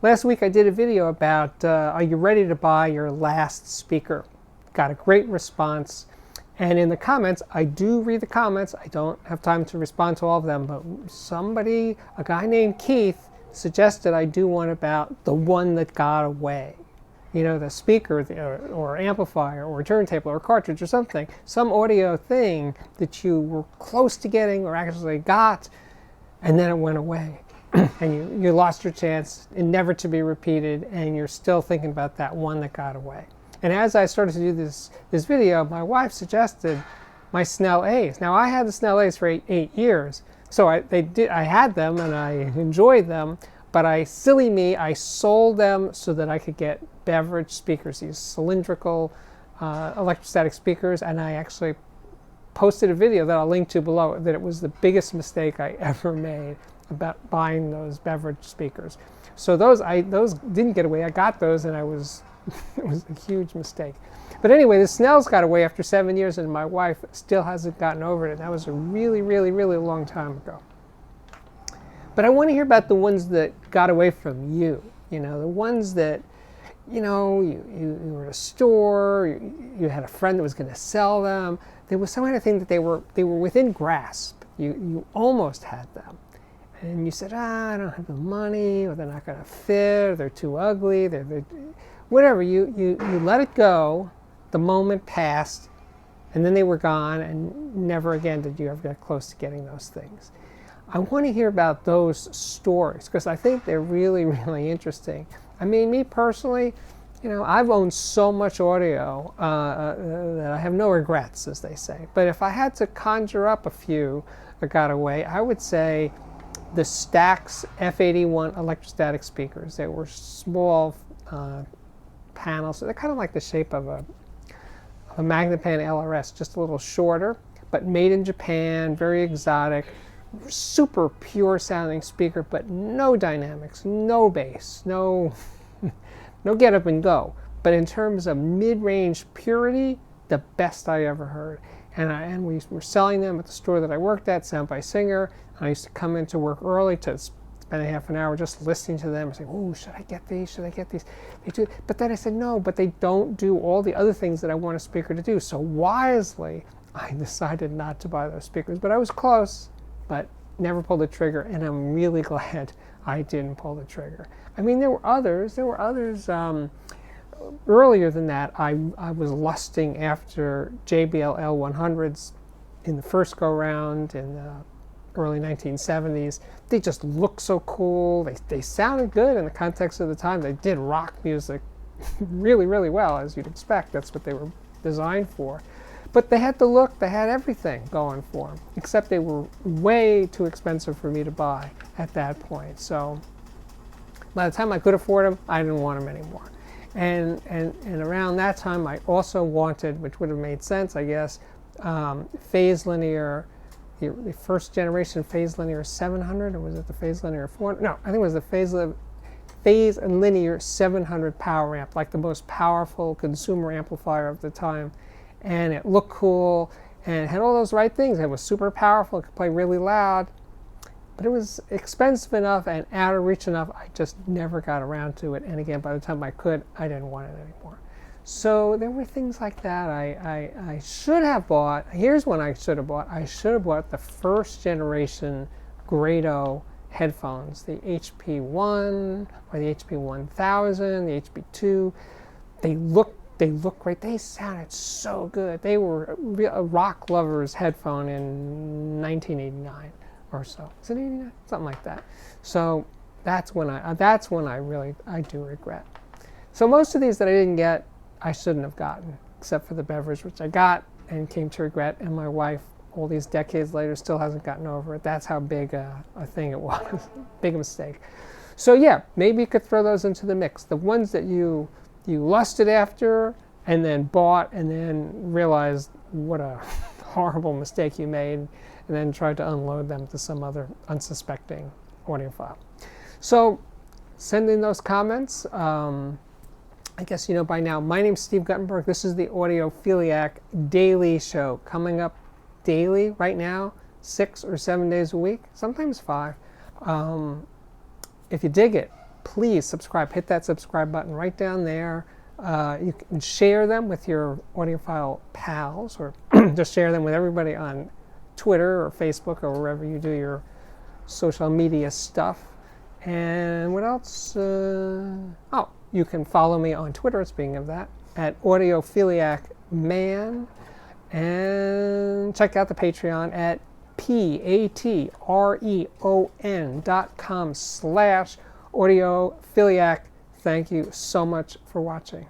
Last week I did a video about are you ready to buy your last speaker? Got a great response. And in the comments, I do read the comments. I don't have time to respond to all of them, but somebody, a guy named Keith, suggested I do one about the one that got away. You know, the speaker or amplifier or turntable or cartridge or something, some audio thing that you were close to getting or actually got, and then it went away. And you lost your chance, and never to be repeated, and you're still thinking about that one that got away. And as I started to do this video, my wife suggested my Snell A's. Now, I had the Snell A's for eight years, so I had them and I enjoyed them, but silly me, I sold them so that I could get Beveridge speakers, these cylindrical electrostatic speakers, and I actually posted a video that I'll link to below that it was the biggest mistake I ever made about buying those Beveridge speakers. So those didn't get away. I got those, and it was a huge mistake. But anyway, the Snells got away after 7 years, and my wife still hasn't gotten over it. That was a really, really, really long time ago. But I want to hear about the ones that got away from you. You know, the ones that, you know, you were at a store, you had a friend that was going to sell them. There was some kind of thing that they were within grasp. You almost had them. And you said, I don't have the money, or they're not going to fit, or they're too ugly, they're whatever. You let it go, the moment passed, and then they were gone, and never again did you ever get close to getting those things. I want to hear about those stories, because I think they're really, really interesting. I mean, me personally, you know, I've owned so much audio that I have no regrets, as they say. But if I had to conjure up a few that got away, I would say the Stax F81 electrostatic speakers. They were small panels. So they're kind of like the shape of a Magnepan LRS, just a little shorter, but made in Japan, very exotic, super pure sounding speaker, but no dynamics, no bass, no get up and go. But in terms of mid-range purity, the best I ever heard. And we were selling them at the store that I worked at, Sound by Singer. I used to come into work early to spend a half an hour just listening to them and saying, oh, should I get these? Should I get these? They do. But then I said, no, but they don't do all the other things that I want a speaker to do. So wisely, I decided not to buy those speakers. But I was close, but never pulled the trigger. And I'm really glad I didn't pull the trigger. I mean, there were others. Earlier than that, I was lusting after JBL L100s in the first go-round in the early 1970s. They just looked so cool. They sounded good in the context of the time. They did rock music really, really well, as you'd expect. That's what they were designed for. But they had the look, they had everything going for them, except they were way too expensive for me to buy at that point. So by the time I could afford them, I didn't want them anymore. And around that time, I also wanted, which would have made sense, I guess, phase linear, the first generation phase linear 700, or was it the phase linear 400? No, I think it was the phase linear 700 power amp, like the most powerful consumer amplifier of the time. And it looked cool, and it had all those right things. It was super powerful, it could play really loud, but it was expensive enough and out of reach enough, I just never got around to it. And again, by the time I could, I didn't want it anymore. So there were things like that I should have bought. Here's one I should have bought. I should have bought the first generation Grado headphones, the HP1 or the HP1000, the HP2. They look great. They sounded so good. They were a rock lover's headphone in 1989 or so. Is it 89? Something like that. So that's when I do regret. So most of these that I didn't get, I shouldn't have gotten, except for the Beveridge, which I got and came to regret, and my wife, all these decades later, still hasn't gotten over it. That's how big a thing it was. Big mistake. So yeah, maybe you could throw those into the mix. The ones that you lusted after and then bought and then realized what a horrible mistake you made, and then tried to unload them to some other unsuspecting audiophile. So send in those comments. I guess you know by now, my name's Steve Guttenberg. This is the Audiophiliac Daily Show, coming up daily right now, 6 or 7 days a week, sometimes 5. If you dig it, please subscribe. Hit that subscribe button right down there. You can share them with your audiophile pals, or just share them with everybody on Twitter or Facebook or wherever you do your social media stuff. And what else? Oh, you can follow me on Twitter, speaking of that, at AudiophiliacMan. And check out the Patreon at patreon.com/audiophiliac. Thank you so much for watching.